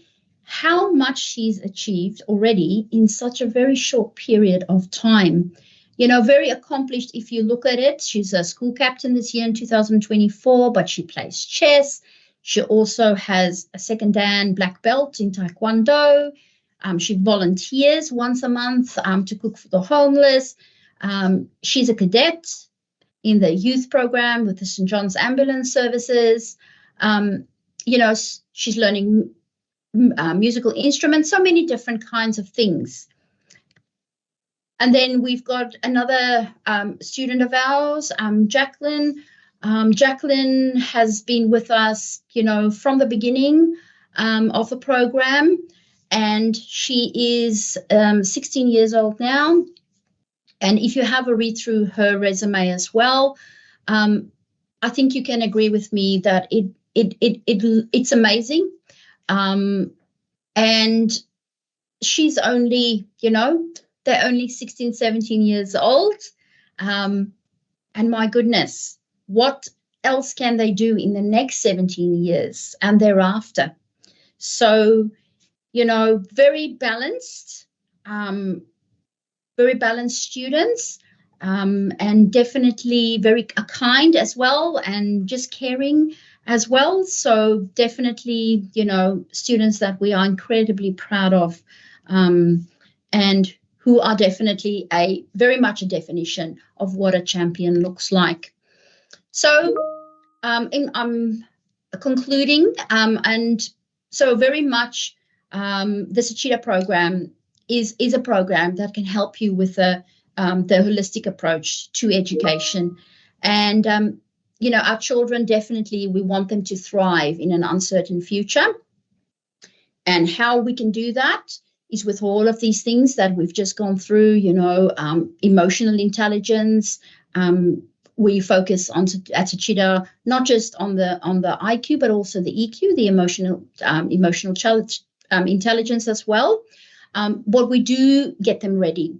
how much she's achieved already in such a very short period of time. Very accomplished if you look at it. She's a school captain this year in 2024, but she plays chess. She also has a 2nd Dan black belt in Taekwondo. She volunteers once a month to cook for the homeless. She's a cadet in the youth program with the St. John's Ambulance Services. She's learning musical instruments, so many different kinds of things. And then we've got another student of ours, Jacqueline. Jacqueline has been with us, from the beginning of the program, and she is 16 years old now. And if you have a read through her resume as well, I think you can agree with me that it's amazing. And she's only, they're only 16, 17 years old. And my goodness, what else can they do in the next 17 years and thereafter? So, very balanced students, and definitely very kind as well, and just caring as well. So definitely, students that we are incredibly proud of, and who are definitely very much a definition of what a champion looks like. So I'm concluding, and so very much the SHICHIDA program is a program that can help you with the holistic approach to education. And, our children, definitely, we want them to thrive in an uncertain future. And how we can do that is with all of these things that we've just gone through, emotional intelligence. We focus on at SHICHIDA not just on the IQ, but also the EQ, the emotional intelligence as well. But we do get them ready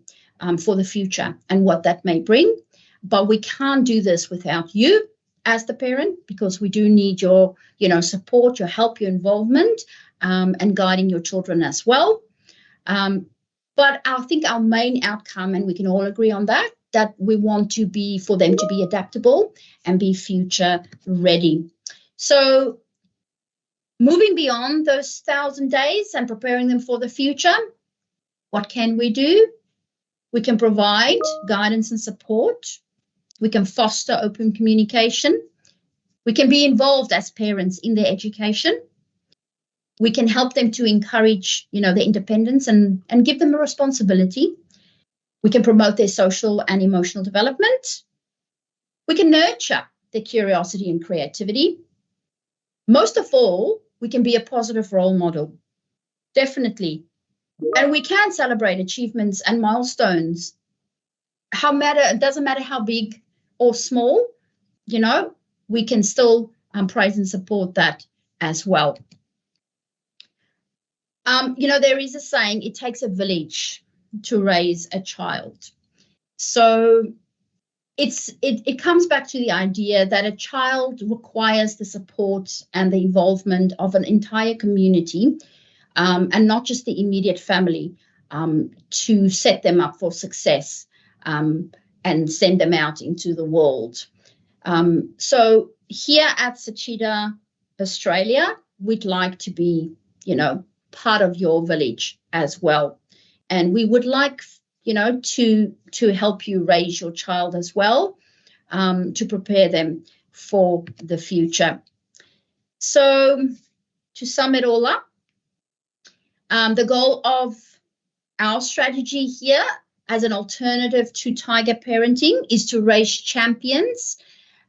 for the future and what that may bring. But we can't do this without you as the parent, because we do need your, support, your help, your involvement, and guiding your children as well. But I think our main outcome, and we can all agree on that we want for them to be adaptable and be future ready. So moving beyond those 1,000 days and preparing them for the future, what can we do? We can provide guidance and support. We can foster open communication. We can be involved as parents in their education. We can help them to encourage, their independence and give them a responsibility. We can promote their social and emotional development. We can nurture their curiosity and creativity. Most of all, we can be a positive role model, definitely. And we can celebrate achievements and milestones. It doesn't matter how big or small, we can still praise and support that as well. There is a saying, it takes a village to raise a child. So it comes back to the idea that a child requires the support and the involvement of an entire community, and not just the immediate family, to set them up for success and send them out into the world. So here at SHICHIDA Australia, we'd like to be, part of your village as well. And we would like, to help you raise your child as well, to prepare them for the future. So to sum it all up, the goal of our strategy here as an alternative to tiger parenting is to raise champions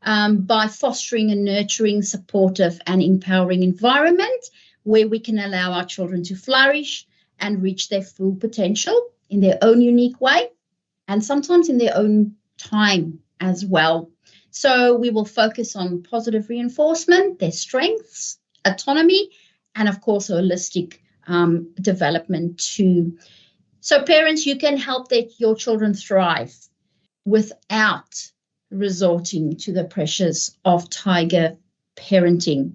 by fostering and nurturing supportive and empowering environment where we can allow our children to flourish and reach their full potential in their own unique way and sometimes in their own time as well. So we will focus on positive reinforcement, their strengths, autonomy, and of course, holistic development too. So parents, you can help your children thrive without resorting to the pressures of tiger parenting.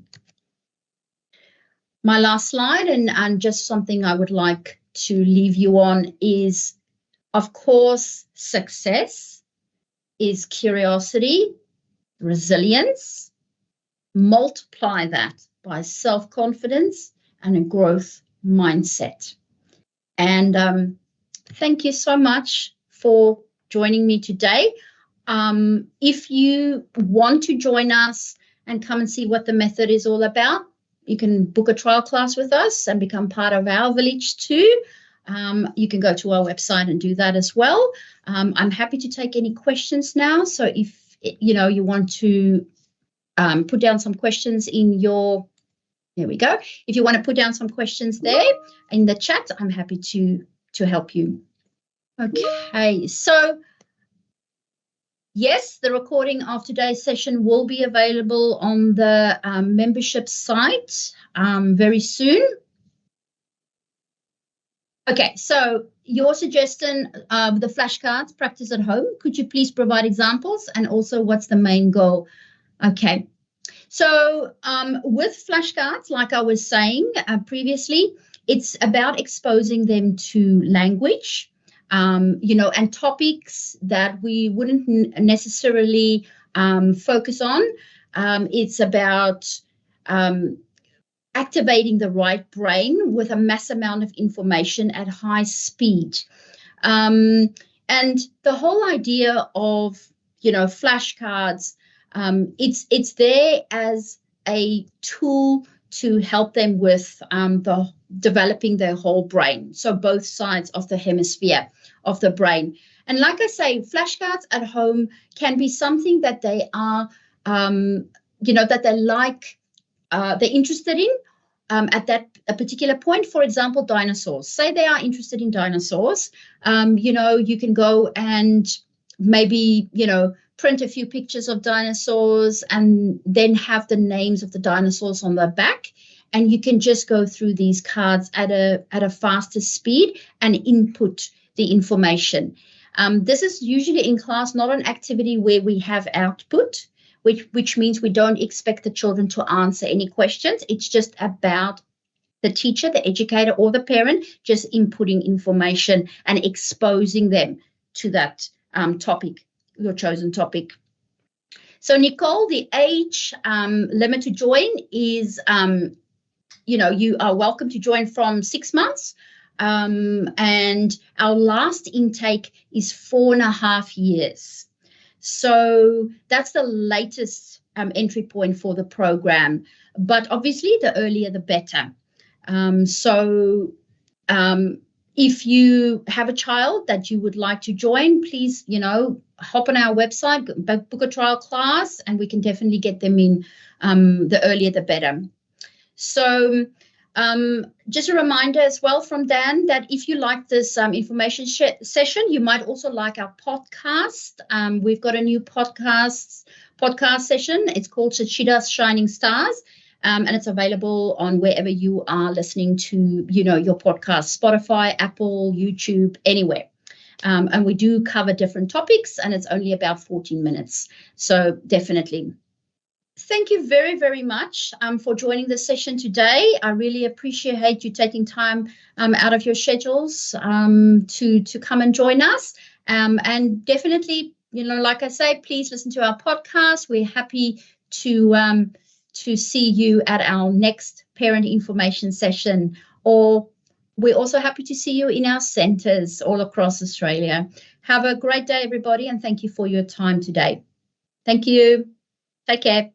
My last slide, and just something I would like to leave you on is, of course, success is curiosity, resilience. Multiply that by self-confidence and a growth mindset. And thank you so much for joining me today. If you want to join us and come and see what the method is all about, you can book a trial class with us and become part of our village too. You can go to our website and do that as well. I'm happy to take any questions now. So if you want to put down some questions in your, there we go. If you want to put down some questions there in the chat, I'm happy to help you. Okay, so yes, the recording of today's session will be available on the membership site very soon. Okay, so your suggestion of the flashcards, practice at home, could you please provide examples and also what's the main goal? Okay, so with flashcards, like I was saying previously, it's about exposing them to language, and topics that we wouldn't necessarily focus on. It's about activating the right brain with a mass amount of information at high speed. And the whole idea of, flashcards, it's there as a tool to help them with developing their whole brain. So both sides of the hemisphere of the brain. And like I say, flashcards at home can be something that they are, that they like, they're interested in at a particular point. For example, dinosaurs. Say they are interested in dinosaurs. You can go and maybe, print a few pictures of dinosaurs and then have the names of the dinosaurs on the back. And you can just go through these cards at a faster speed and input the information. This is usually in class, not an activity where we have output, which means we don't expect the children to answer any questions. It's just about the teacher, the educator, or the parent just inputting information and exposing them to that topic, your chosen topic. So Nicole, the age limit to join is, you are welcome to join from 6 months. And our last intake is 4.5 years. So that's the latest entry point for the program. But obviously, the earlier, the better. If you have a child that you would like to join, please, hop on our website, book a trial class, and we can definitely get them in. The earlier, the better. So just a reminder as well from Dan that if you like this information session, you might also like our podcast. We've got a new podcast session. It's called SHICHIDA's Shining Stars. And it's available on wherever you are listening to, your podcast, Spotify, Apple, YouTube, anywhere. And we do cover different topics, and it's only about 14 minutes. So definitely. Thank you very, very much for joining this session today. I really appreciate you taking time out of your schedules to come and join us. And definitely, like I say, please listen to our podcast. We're happy to see you at our next parent information session, or we're also happy to see you in our centres all across Australia. Have a great day, everybody, and thank you for your time today. Thank you. Take care.